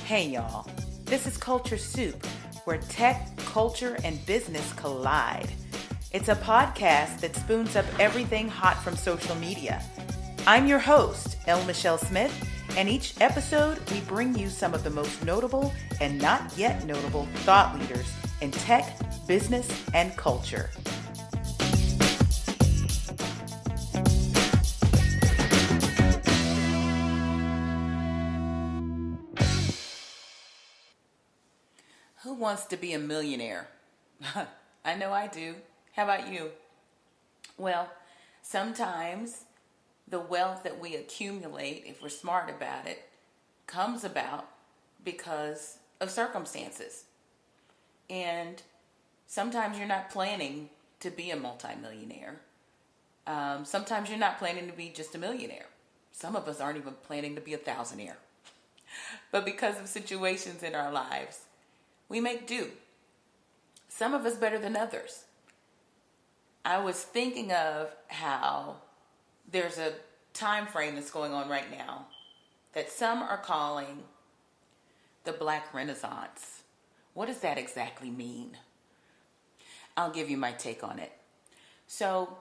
Hey y'all, this is Culture Soup, where tech, culture, and business collide. It's a podcast that spoons up everything hot from social media. I'm your host, L. Michelle Smith, and each episode we bring you some of the most notable and not yet notable thought leaders in tech, business, and culture. Who wants to be a millionaire? I know I do. How about you? Well, sometimes the wealth that we accumulate, if we're smart about it, comes about because of circumstances. And sometimes you're not planning to be a multimillionaire. Sometimes you're not planning to be just a millionaire. Some of us aren't even planning to be a thousandaire. But because of situations in our lives, we make do. Some of us better than others. I was thinking of how there's a time frame that's going on right now that some are calling the Black Renaissance. What does that exactly mean? I'll give you my take on it. So,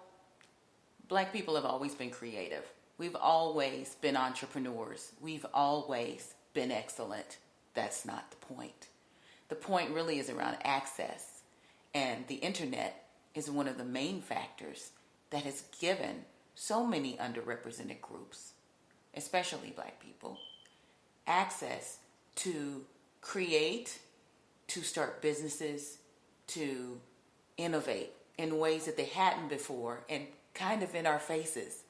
Black people have always been creative. We've always been entrepreneurs. We've always been excellent. That's not the point. The point really is around access, and the internet is one of the main factors that has given so many underrepresented groups, especially Black people, access to create, to start businesses, to innovate in ways that they hadn't before and kind of in our faces.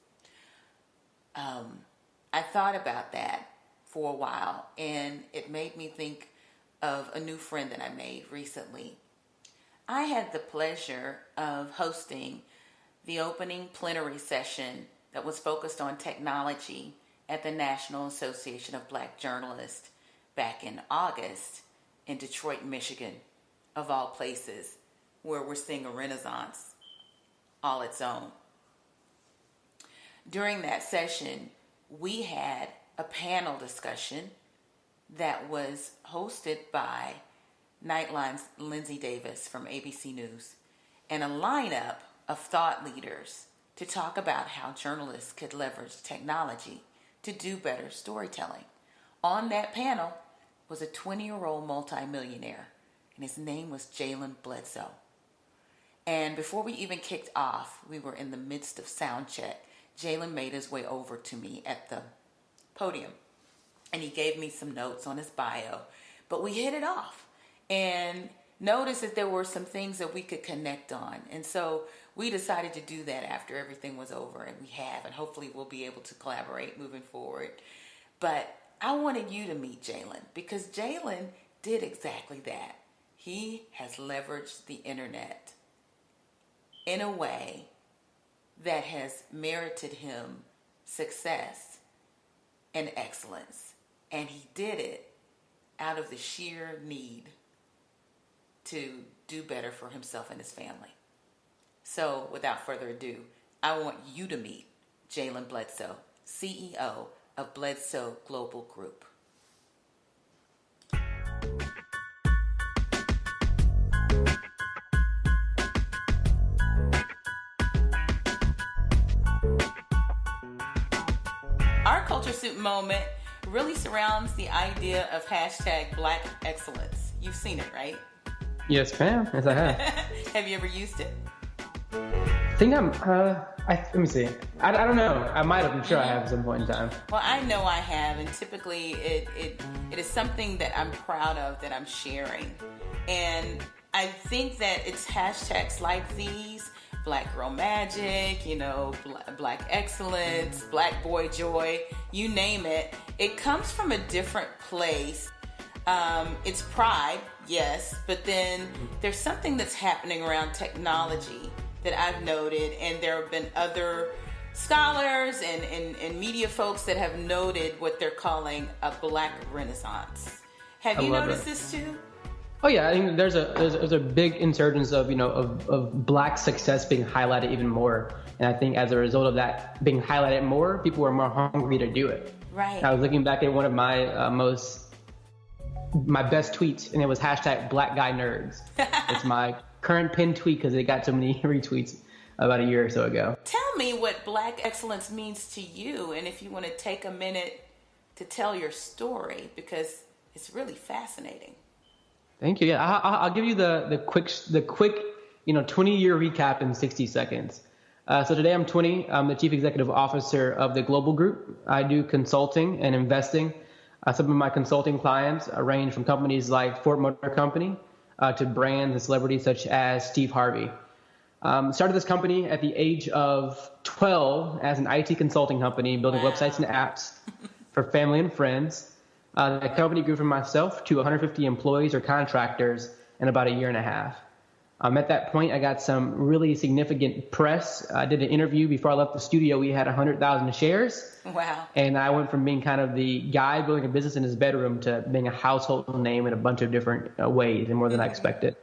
I thought about that for a while, and it made me think of a new friend that I made recently. I had the pleasure of hosting the opening plenary session that was focused on technology at the National Association of Black Journalists back in August in Detroit, Michigan, of all places, where we're seeing a renaissance all its own. During that session, we had a panel discussion that was hosted by Nightline's Lindsay Davis from ABC News and a lineup of thought leaders to talk about how journalists could leverage technology to do better storytelling. On that panel was a 20-year-old multimillionaire, and his name was Jaylen Bledsoe. And before we even kicked off, we were in the midst of sound check. Jaylen made his way over to me at the podium, and he gave me some notes on his bio, but we hit it off and noticed that there were some things that we could connect on. And so we decided to do that after everything was over, and we have, and hopefully we'll be able to collaborate moving forward. But I wanted you to meet Jaylen, because Jaylen did exactly that. He has leveraged the internet in a way that has merited him success and excellence. And he did it out of the sheer need to do better for himself and his family. So without further ado, I want you to meet Jaylen Bledsoe, CEO of Bledsoe Global Group. Our Culture Soup moment really surrounds the idea of hashtag Black Excellence. You've seen it, right? Yes, ma'am. Yes, I have. Have you ever used it? I think let me see. I don't know. I might have. I'm sure I have at some point in time. Well, I know I have, and typically it is something that I'm proud of, that I'm sharing. And I think that it's hashtags like these, Black Girl Magic, Black Excellence, Black Boy Joy, you name it. It comes from a different place. It's pride, yes, but then there's something that's happening around technology that I've noted, and there have been other scholars and media folks that have noted what they're calling a Black Renaissance. Have you noticed this too? Oh yeah, I think there's a big insurgence of Black success being highlighted even more, and I think as a result of that being highlighted more, people are more hungry to do it. Right. I was looking back at one of my most my best tweets, and it was hashtag Black Guy Nerds. It's my current pinned tweet because it got so many retweets about a year or so ago. Tell me what Black excellence means to you, and if you want to take a minute to tell your story, because it's really fascinating. Thank you. Yeah, I'll give you the quick 20-year recap in 60 seconds. So today I'm 20. I'm the Chief Executive Officer of the Global Group. I do consulting and investing. Some of my consulting clients range from companies like Ford Motor Company to brands and celebrities such as Steve Harvey. Started this company at the age of 12 as an IT consulting company, building websites and apps for family and friends. The company grew from myself to 150 employees or contractors in about a year and a half. At that point, I got some really significant press. I did an interview before I left the studio. We had 100,000 shares. Wow. And I went from being kind of the guy building a business in his bedroom to being a household name in a bunch of different ways and more than I expected.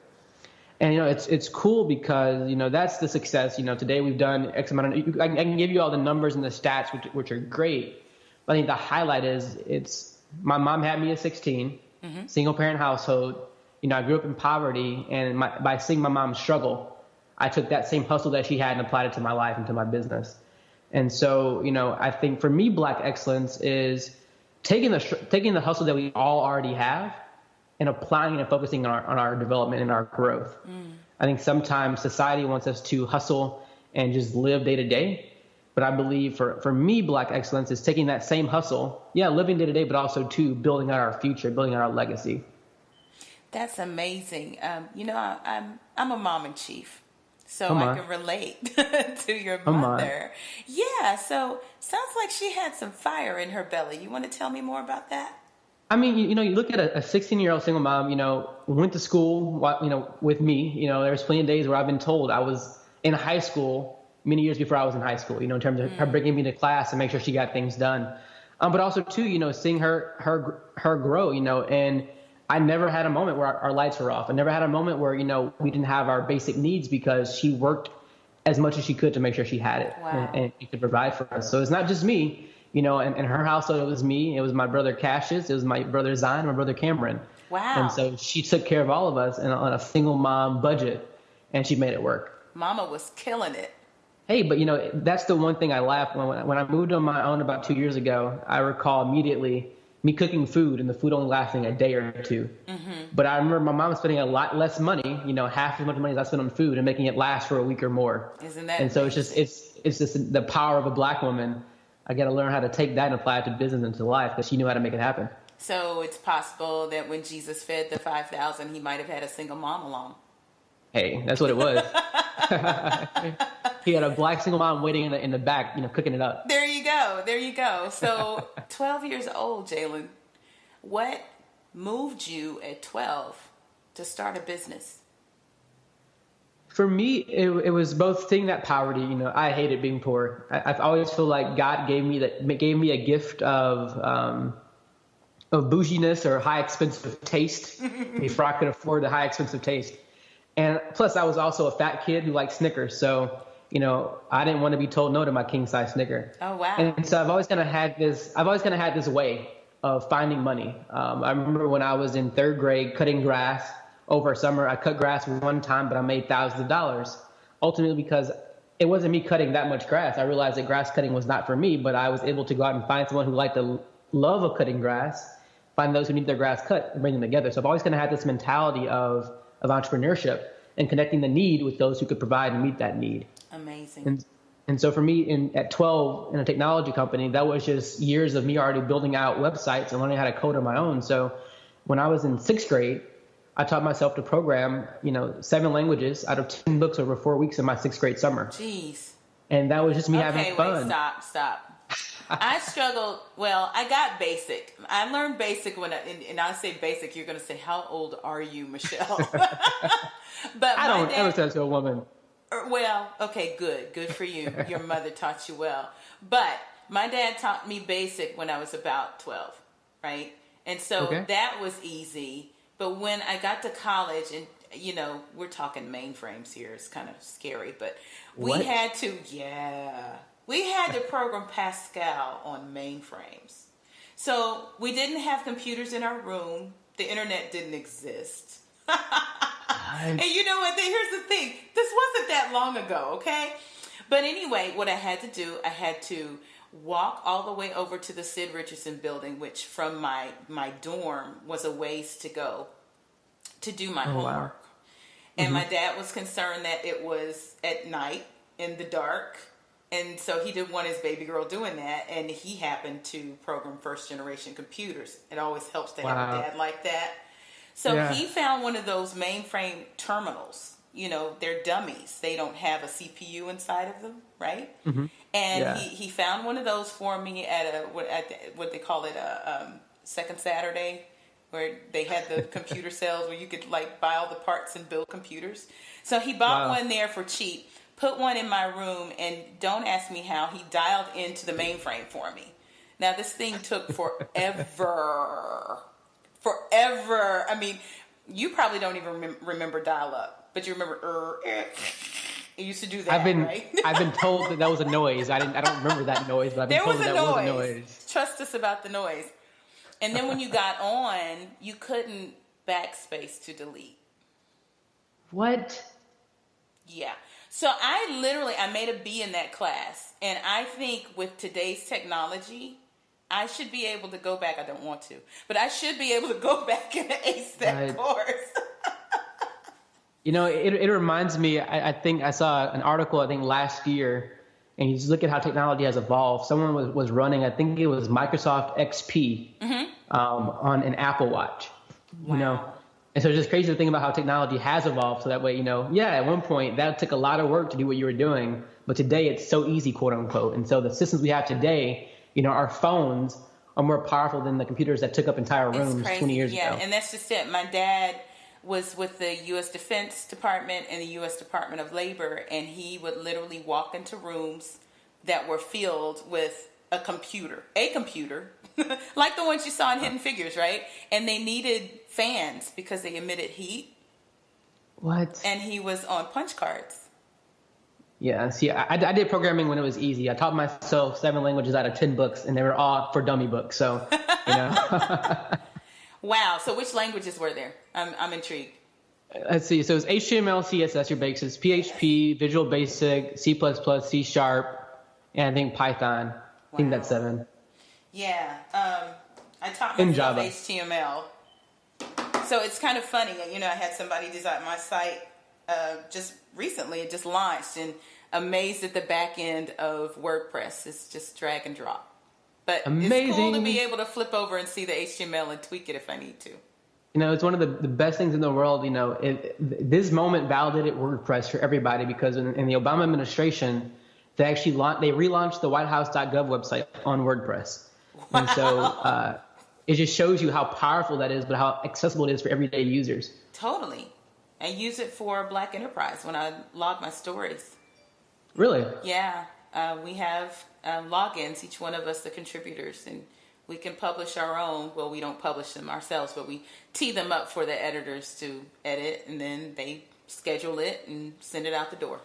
And, it's cool because, that's the success. Today we've done X amount of, I can give you all the numbers and the stats, which are great. But I think the highlight is my mom had me at 16, single parent household. I grew up in poverty, and by seeing my mom struggle, I took that same hustle that she had and applied it to my life and to my business. And so, I think for me, Black excellence is taking the hustle that we all already have and applying it and focusing on our development and our growth. I think sometimes society wants us to hustle and just live day to day. But I believe for me, Black excellence is taking that same hustle, living day to day, but also to building out our future, building out our legacy. That's amazing. I'm a mom in chief, so I can relate to your mother. Yeah, so sounds like she had some fire in her belly. You want to tell me more about that? I mean, you look at a 16-year-old single mom, went to school, with me. There's plenty of days where I've been told I was in high school many years before I was in high school, in terms of her bringing me to class and make sure she got things done. But also too, seeing her grow, and I never had a moment where our lights were off. I never had a moment where, we didn't have our basic needs because she worked as much as she could to make sure she had it. Wow. and she could provide for us. So it's not just me, in her household, it was me, it was my brother Cassius, it was my brother Zion, my brother Cameron. Wow. And so she took care of all of us on a single mom budget, and she made it work. Mama was killing it. Hey, but that's the one thing I laugh when I moved on my own about 2 years ago. I recall immediately me cooking food and the food only lasting a day or two. But I remember my mom spending a lot less money, half as much money as I spent on food, and making it last for a week or more. Isn't that? And so it's just the power of a Black woman. I got to learn how to take that and apply it to business and to life, because she knew how to make it happen. So it's possible that when Jesus fed the 5,000, he might have had a single mom along. Hey, that's what it was. He had a Black single mom waiting in the back, cooking it up. There you go. So 12 years old, Jaylen, what moved you at 12 to start a business? For me, it was both seeing that poverty. I hated being poor. I've always feel like God gave me a gift of bouginess or high expensive taste before I could afford the high expensive taste. And plus, I was also a fat kid who liked Snickers. So, I didn't want to be told no to my king size Snicker. Oh, wow. And so I've always kind of had this way of finding money. I remember when I was in third grade cutting grass over summer. I cut grass one time, but I made thousands of dollars. Ultimately, because it wasn't me cutting that much grass. I realized that grass cutting was not for me, but I was able to go out and find someone who liked the love of cutting grass, find those who need their grass cut, and bring them together. So I've always kind of had this mentality of entrepreneurship and connecting the need with those who could provide and meet that need. Amazing. And so for me, at 12 in a technology company, that was just years of me already building out websites and learning how to code on my own. So when I was in sixth grade, I taught myself to program, 7 languages out of 10 books over 4 weeks in my sixth grade summer. Jeez. And that was just me having fun. Okay, wait, stop. I struggled. Well, I got basic. I learned basic and I say basic, you're going to say, how old are you, Michelle? But I don't ever say that to a woman. Well, okay, good for you. Your mother taught you well. But my dad taught me basic when I was about 12, right? And so that was easy. But when I got to college, and we're talking mainframes here, it's kind of scary, but we had to program Pascal on mainframes. So we didn't have computers in our room. The internet didn't exist. And you know what? Here's the thing. This wasn't that long ago, okay? But anyway, what I had to do, I had to walk all the way over to the Sid Richardson building, which from my dorm was a ways to go to do my homework. Wow. And my dad was concerned that it was at night in the dark. And so he didn't want his baby girl doing that. And he happened to program first generation computers. It always helps to have a dad like that. So he found one of those mainframe terminals. You know, they're dummies. They don't have a CPU inside of them, right? And he found one of those for me at what they call it, a Second Saturday, where they had the computer sales where you could like buy all the parts and build computers. So he bought one there for cheap, put one in my room, and don't ask me how, he dialed into the mainframe for me. Now this thing took forever. Forever. I mean, you probably don't even remember dial-up, but you remember it used to do that, right? I've been told that was a noise. I don't remember that noise, but I've been told that was a noise. Trust us about the noise. And then when you got on, you couldn't backspace to delete. What? Yeah. So I made a B in that class. And I think with today's technology, I should be able to go back. I don't want to, but I should be able to go back and ace that course. You know, it reminds me, I think I saw an article, last year, and you just look at how technology has evolved. Someone was running, I think it was Microsoft XP on an Apple Watch. Wow. You know, and so it's just crazy to think about how technology has evolved. So that way, you know, at one point that took a lot of work to do what you were doing, but today it's so easy, quote unquote. And so the systems we have today, you know, our phones are more powerful than the computers that took up entire rooms 20 years ago. Yeah, and that's just it. My dad was with the U.S. Defense Department and the U.S. Department of Labor, and he would literally walk into rooms that were filled with a computer, like the ones you saw in Hidden Figures, right? And they needed fans because they emitted heat. What? And he was on punch cards. Yeah, see, I did programming when it was easy. I taught myself 7 languages out of 10 books, and they were all for dummy books. So, you know. Wow. So which languages were there? I'm intrigued. Let's see. So it's HTML, CSS, your basics, PHP, Visual Basic, C++, C Sharp, and I think Python. I think that's 7. Yeah. I taught myself HTML. So it's kind of funny. You know, I had somebody design my site just recently. It just launched, and amazed at the back end of WordPress. It's just drag and drop. But amazing. It's cool to be able to flip over and see the HTML and tweak it if I need to. You know, it's one of the best things in the world. You know, this moment validated WordPress for everybody, because in the Obama administration, they actually relaunched the whitehouse.gov website on WordPress. Wow. And so it just shows you how powerful that is, but how accessible it is for everyday users. Totally. I use it for Black Enterprise when I log my stories. Really? Yeah. We have logins, each one of us, the contributors, and we can publish our own. Well, we don't publish them ourselves, but we tee them up for the editors to edit, and then they schedule it and send it out the door.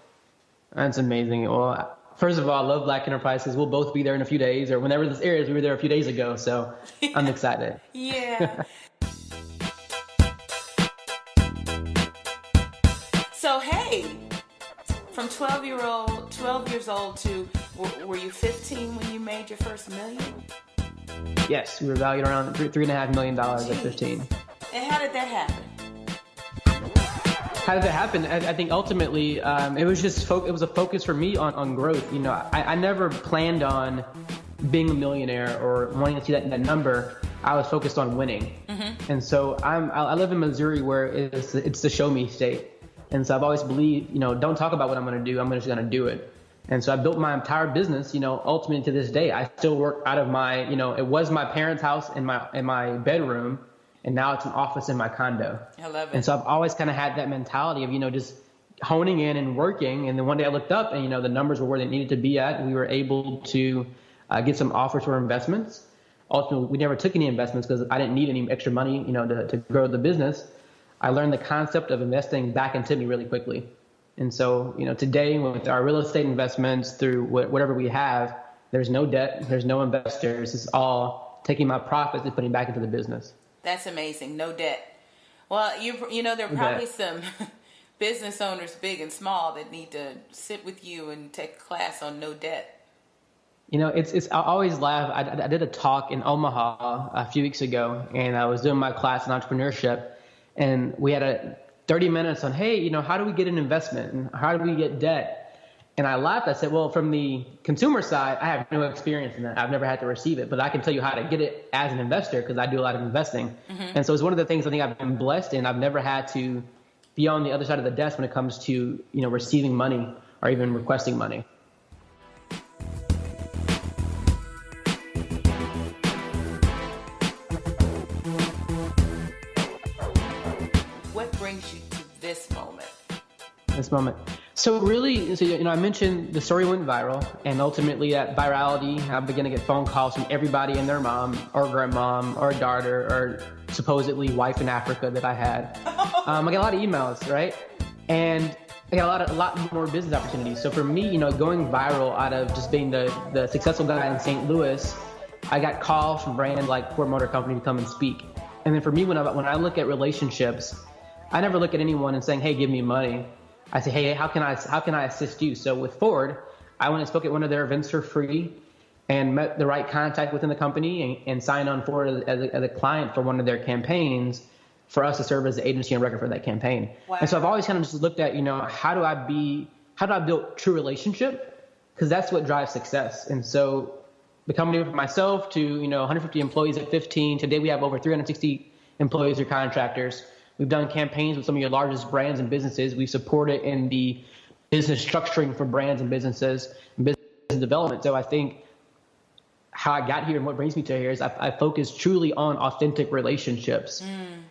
That's amazing. Well, first of all, I love Black Enterprises. We'll both be there in a few days, or whenever this airs. We were there a few days ago, so I'm excited. Yeah. So, hey, from 12 years old to, were you 15 when you made your first million? Yes, we were valued around $3.5 million at 15. And how did that happen? How did that happen? I think ultimately it was just it was a focus for me on growth. You know, I never planned on being a millionaire or wanting to see that number. I was focused on winning. Mm-hmm. And so I live in Missouri, where it's the show me state. And so I've always believed, you know, don't talk about what I'm going to do. I'm just going to do it. And so I built my entire business, you know, ultimately to this day. I still work out of my, you know, it was my parents' house in my bedroom, and now it's an office in my condo. I love it. And so I've always kind of had that mentality of, you know, just honing in and working. And then one day I looked up, and, you know, the numbers were where they needed to be at. We were able to get some offers for investments. Ultimately, we never took any investments because I didn't need any extra money, you know, to grow the business. I learned the concept of investing back into me really quickly. And so, you know, today with our real estate investments, through whatever we have, there's no debt, there's no investors. It's all taking my profits and putting back into the business. That's amazing. No debt. Well, you know, there are probably some business owners, big and small, that need to sit with you and take a class on no debt. You know, I always laugh. I did a talk in Omaha a few weeks ago, and I was doing my class in entrepreneurship, and we had 30 minutes on, hey, you know, how do we get an investment and how do we get debt? And I laughed. I said, well, from the consumer side, I have no experience in that. I've never had to receive it, but I can tell you how to get it as an investor because I do a lot of investing. Mm-hmm. And so it's one of the things I think I've been blessed in. I've never had to be on the other side of the desk when it comes to, you know, receiving money or even requesting money. What brings you to this moment? So really, you know, I mentioned the story went viral, and ultimately that virality, I began to get phone calls from everybody and their mom or grandmom or daughter or supposedly wife in Africa that I had. I got a lot of emails, right? And I got a lot more business opportunities. So for me, you know, going viral out of just being the successful guy in St. Louis, I got calls from brands like Ford Motor Company to come and speak. And then for me, when I look at relationships, I never look at anyone and saying, hey, give me money. I say, hey, how can I assist you? So with Ford, I went and spoke at one of their events for free and met the right contact within the company and signed on Ford as a client for one of their campaigns for us to serve as the agency and record for that campaign. Wow. And so I've always kind of just looked at, you know, how do I build true relationship? Because that's what drives success. And so the company from myself to, you know, 150 employees at 15. Today we have over 360 employees or contractors. We've done campaigns with some of your largest brands and businesses. We've supported in the business structuring for brands and businesses and business development. So I think how I got here and what brings me to here is I focus truly on authentic relationships.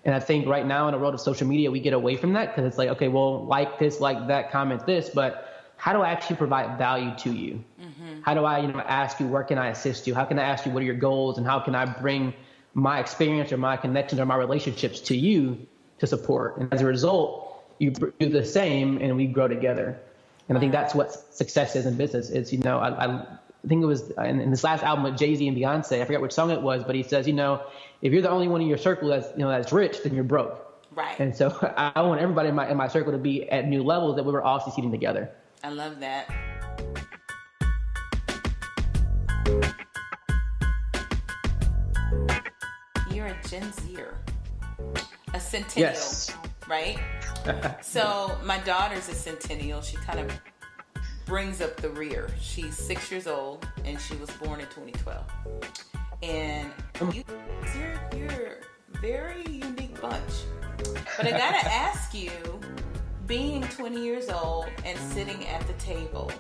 And I think right now in the world of social media, we get away from that because it's like, okay, well, like this, like that, comment this, but how do I actually provide value to you? Mm-hmm. How do I, you know, ask you, where can I assist you? How can I ask you, what are your goals? And how can I bring my experience or my connections or my relationships to you to support? And as a result, you do the same and we grow together. And I think that's what success is in business. It's, you know, I think it was in this last album with Jay-Z and Beyonce, I forget which song it was, but he says, you know, if you're the only one in your circle that's rich, then you're broke. Right. And so I want everybody in my circle to be at new levels that we were all succeeding together. I love that. You're a Gen Zer, a centennial, yes. Right? So my daughter's a centennial. She kind of brings up the rear. She's 6 years old, and she was born in 2012. And you're a very unique bunch. But I gotta ask you, being 20 years old and sitting at the table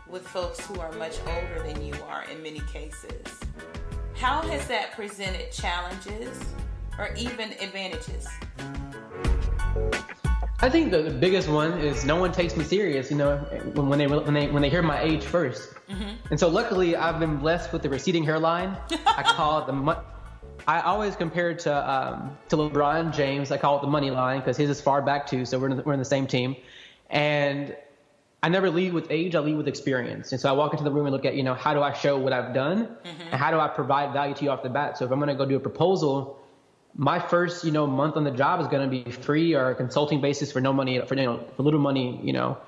with folks who are much older than you are in many cases, how has that presented challenges or even advantages? I think the biggest one is no one takes me serious, you know, when they hear my age first. Mm-hmm. And so luckily I've been blessed with the receding hairline. I call it I always compare it to LeBron James. I call it the money line because his is far back too. So we're in the same team. And I never lead with age. I lead with experience. And so I walk into the room and look at, you know, how do I show what I've done? Mm-hmm. And how do I provide value to you off the bat? So if I'm going to go do a proposal, my first, you know, month on the job is going to be free or a consulting basis for no money, for little money, you know,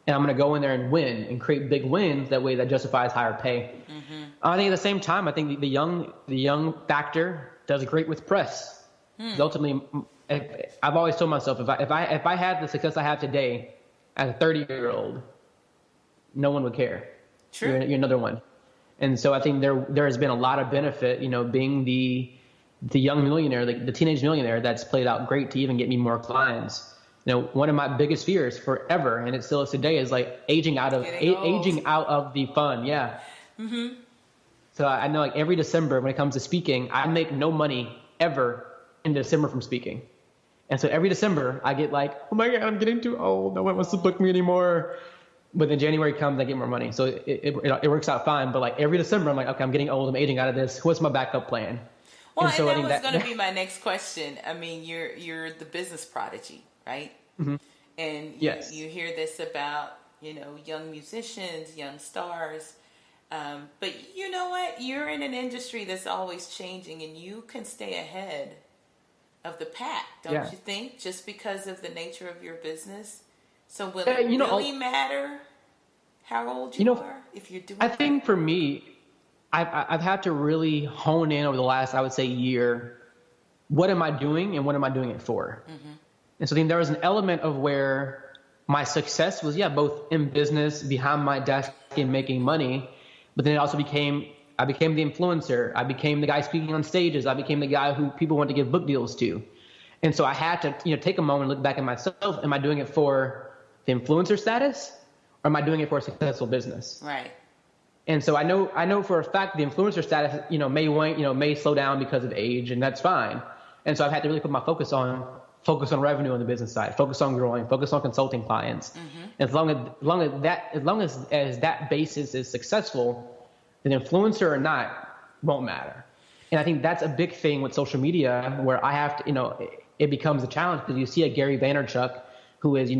and I'm going to go in there and win and create big wins. That way that justifies higher pay. Mm-hmm. I think at the same time, I think the young factor does great with press. Ultimately, I've always told myself, if I had the success I have today as a 30-year-old, no one would care. True. You're another one. And so I think there has been a lot of benefit, you know, being the young millionaire, the teenage millionaire, that's played out great to even get me more clients. You know, one of my biggest fears forever, and it still is today, is like aging out of the fun. Yeah. Mm-hmm. So I know like every December when it comes to speaking, I make no money ever in December from speaking. And so every December I get like, oh my God, I'm getting too old. No one wants to book me anymore. But then January comes, I get more money. So it works out fine. But like every December, I'm like, okay, I'm getting old. I'm aging out of this. What's my backup plan? Well, and that was going to be my next question. I mean, you're the business prodigy, right? Mm-hmm. And yes. You hear this about, you know, young musicians, young stars. But you know what? You're in an industry that's always changing, and you can stay ahead of the pack, don't Yeah. you think? Just because of the nature of your business. So will Yeah, it you know, really matter how old you you know, are if you're doing I that? think for me, I've had to really hone in over the last, I would say, year. What am I doing and what am I doing it for? And so then there was an element of where my success was, yeah, both in business, behind my desk and making money, but then it also I became the influencer. I became the guy speaking on stages. I became the guy who people want to give book deals to. And so I had to, take a moment and look back at myself. Am I doing it for the influencer status, or am I doing it for a successful business? Right. And so I know for a fact the influencer status, may wane, may slow down because of age, and that's fine. And so I've had to really put my focus on revenue on the business side, focus on growing, focus on consulting clients. As long as that basis is successful, then influencer or not won't matter. And I think that's a big thing with social media, where I have to, it becomes a challenge because you see a Gary Vaynerchuk who is,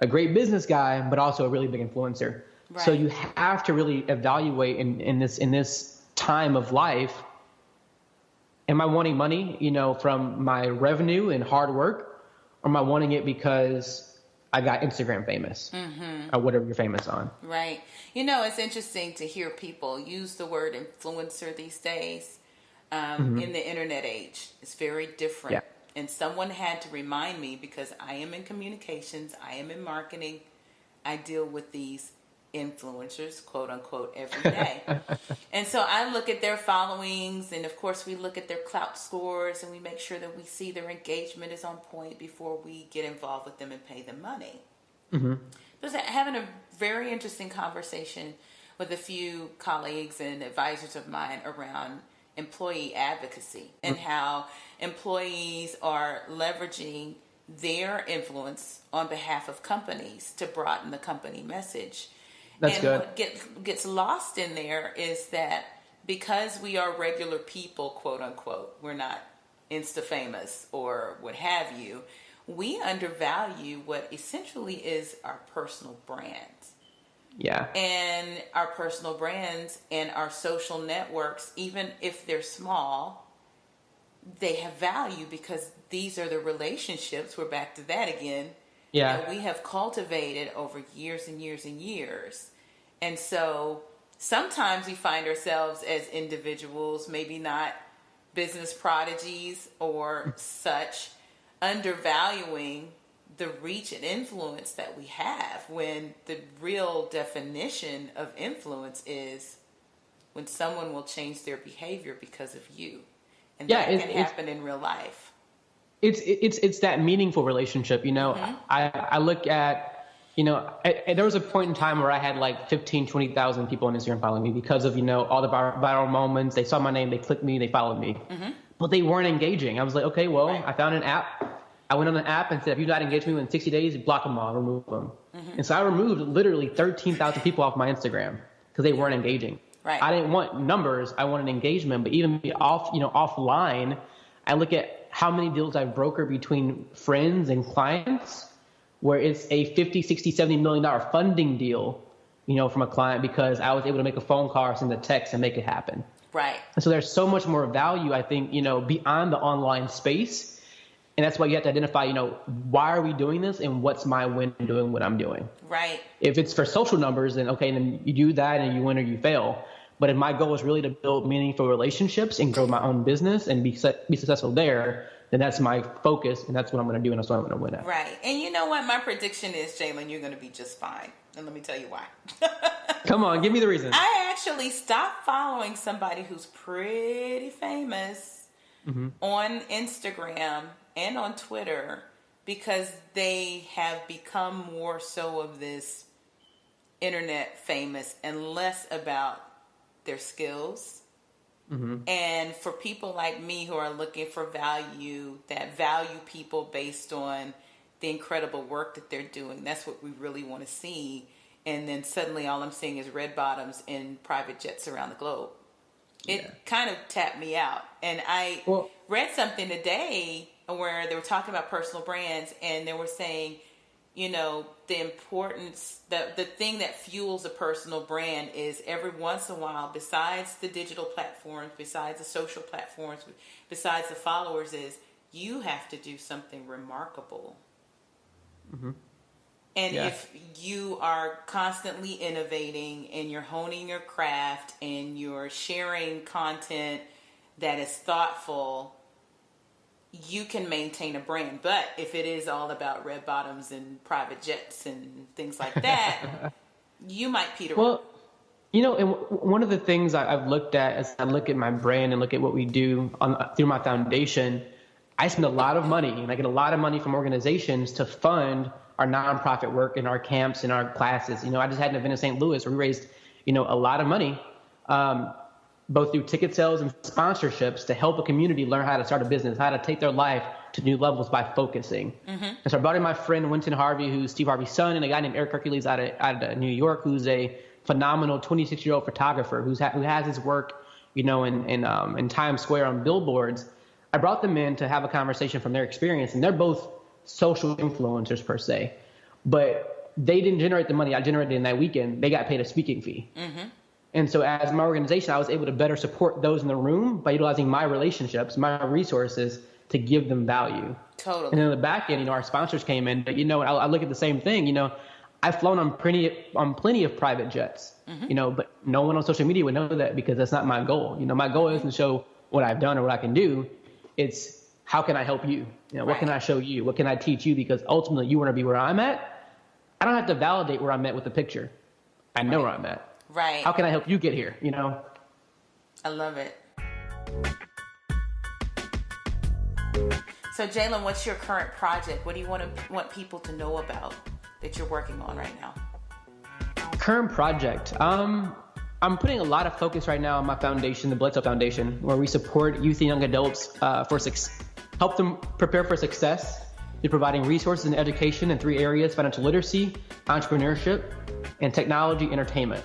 a great business guy, but also a really big influencer. Right. So you have to really evaluate in this time of life, am I wanting money, from my revenue and hard work, or am I wanting it because I got Instagram famous or whatever you're famous on? Right. It's interesting to hear people use the word influencer these days in the internet age. It's very different. Yeah. And someone had to remind me, because I am in communications, I am in marketing, I deal with these influencers, quote unquote, every day. And so I look at their followings, and of course we look at their clout scores, and we make sure that we see their engagement is on point before we get involved with them and pay them money. I was having a very interesting conversation with a few colleagues and advisors of mine around employee advocacy and how employees are leveraging their influence on behalf of companies to broaden the company message. That's good. What gets lost in there is that because we are regular people, quote unquote, we're not Insta famous or what have you, we undervalue what essentially is our personal brands. Yeah. And our personal brands and our social networks, even if they're small, they have value because these are the relationships. We're back to that again. Yeah. That we have cultivated over years and years and years. And so sometimes we find ourselves as individuals, maybe not business prodigies or such, undervaluing the reach and influence that we have, when the real definition of influence is when someone will change their behavior because of you. And that can happen in real life. It's that meaningful relationship, I look at, there was a point in time where I had like 15, 20,000 people on Instagram following me because of, all the viral moments. They saw my name, they clicked me, they followed me, but they weren't engaging. I was like, okay, well, right. I found an app. I went on an app and said, if you're not engaged with me in 60 days, block them all, remove them. And so I removed literally 13,000 people off my Instagram because they weren't engaging. Right. I didn't want numbers. I wanted engagement. But even offline, I look at how many deals I've brokered between friends and clients where it's a $50, $60, $70 million funding deal, from a client because I was able to make a phone call or send a text and make it happen. Right. And so there's so much more value, I think, beyond the online space. And that's why you have to identify, why are we doing this and what's my win doing what I'm doing? Right. If it's for social numbers, then okay, then you do that and you win or you fail. But if my goal is really to build meaningful relationships and grow my own business and be successful there, then that's my focus and that's what I'm going to do and that's what I'm going to win at. Right. And you know what? My prediction is, Jaylen, you're going to be just fine. And let me tell you why. Come on, give me the reason. I actually stopped following somebody who's pretty famous on Instagram and on Twitter because they have become more so of this internet famous and less about their skills. And for people like me who are looking for value, that value people based on the incredible work that they're doing, that's what we really want to see. And then suddenly all I'm seeing is red bottoms and private jets around the globe. It kind of tapped me out. And I read something today where they were talking about personal brands and they were saying, the importance, the thing that fuels a personal brand is every once in a while, besides the digital platforms, besides the social platforms, besides the followers, is you have to do something remarkable. Mm-hmm. And if you are constantly innovating and you're honing your craft and you're sharing content that is thoughtful, you can maintain a brand. But if it is all about red bottoms and private jets and things like that, you might peter out. You know, and one of the things I've looked at as I look at my brand and look at what we do through my foundation, I spend a lot of money, and I get a lot of money from organizations to fund our nonprofit work and our camps and our classes. You know, I just had an event in St. Louis where we raised, a lot of money, both through ticket sales and sponsorships to help a community learn how to start a business, how to take their life to new levels by focusing. Mm-hmm. And so I brought in my friend Winton Harvey, who's Steve Harvey's son, and a guy named Eric Hercules out of New York, who's a phenomenal 26-year-old photographer who has his work, in Times Square on billboards. I brought them in to have a conversation from their experience, and they're both social influencers per se, but they didn't generate the money I generated in that weekend. They got paid a speaking fee. Mm-hmm. And so as my organization, I was able to better support those in the room by utilizing my relationships, my resources to give them value. Totally. And then on the back end, our sponsors came in, but I look at the same thing, I've flown on plenty of private jets, mm-hmm. But no one on social media would know that because that's not my goal. My goal isn't to show what I've done or what I can do. It's how can I help you? What can I show you? What can I teach you? Because ultimately you want to be where I'm at. I don't have to validate where I'm at with the picture. I know where I'm at. Right. How can I help you get here? I love it. So Jaylen, what's your current project? What do you want people to know about that you're working on right now? Current project. I'm putting a lot of focus right now on my foundation, the Bledsoe Foundation, where we support youth and young adults help them prepare for success through providing resources and education in 3 areas: financial literacy, entrepreneurship, and technology entertainment.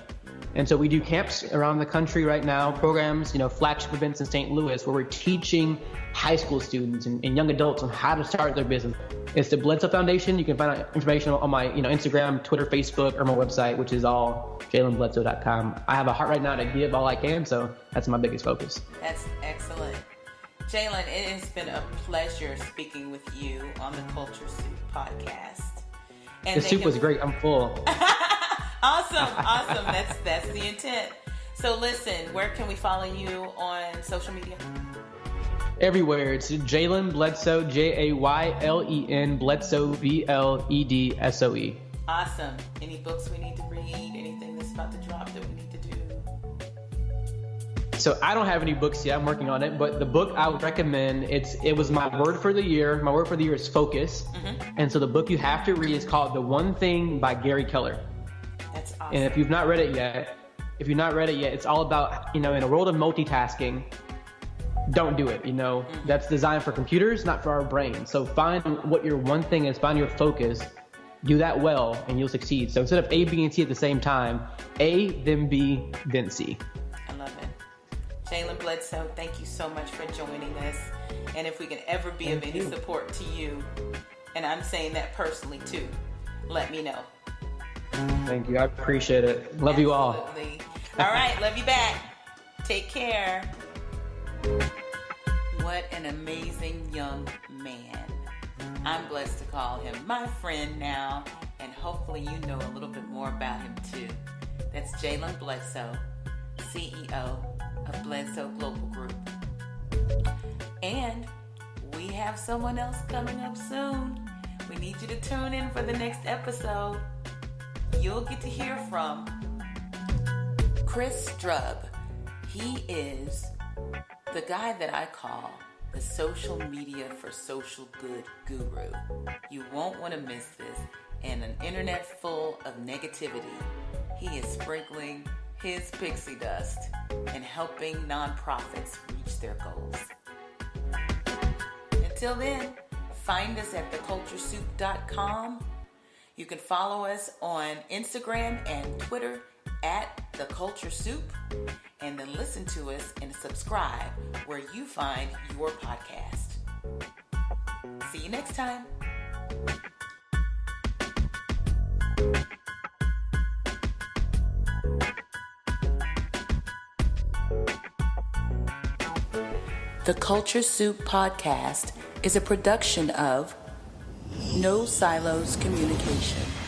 And so we do camps around the country right now, programs, flagship events in St. Louis where we're teaching high school students and young adults on how to start their business. It's the Bledsoe Foundation. You can find out information on my Instagram, Twitter, Facebook, or my website, which is all JaylenBledsoe.com. I have a heart right now to give all I can, so that's my biggest focus. That's excellent. Jaylen, it has been a pleasure speaking with you on the Culture Soup podcast. And the soup was great. I'm full. Awesome. That's the intent. So listen, where can we follow you on social media? Everywhere. It's Jaylen Bledsoe, Jaylen Bledsoe, Bledsoe. Awesome. Any books we need to read? Anything that's about to drop that we need to do? So I don't have any books yet. I'm working on it. But the book I would recommend, it was my word for the year. My word for the year is focus. Mm-hmm. And so the book you have to read is called The One Thing by Gary Keller. That's awesome. And if you've not read it yet, it's all about, in a world of multitasking, don't do it. Mm-hmm. That's designed for computers, not for our brains. So find what your one thing is, find your focus, do that well, and you'll succeed. So instead of A, B, and C at the same time, A, then B, then C. I love it. Jaylen Bledsoe, thank you so much for joining us. And if we can ever be of any support to you, and I'm saying that personally too, let me know. Thank you. I appreciate it. Love you all. All right. Love you back. Take care. What an amazing young man. I'm blessed to call him my friend now, and hopefully you know a little bit more about him too. That's Jaylen Bledsoe, CEO of Bledsoe Global Group. And we have someone else coming up soon. We need you to tune in for the next episode. You'll get to hear from Chris Strub. He is the guy that I call the social media for social good guru. You won't want to miss this. In an internet full of negativity, he is sprinkling his pixie dust and helping nonprofits reach their goals. Until then, find us at theculturesoup.com. You can follow us on Instagram and Twitter at The Culture Soup, and then listen to us and subscribe where you find your podcast. See you next time. The Culture Soup podcast is a production of No Silos Communication.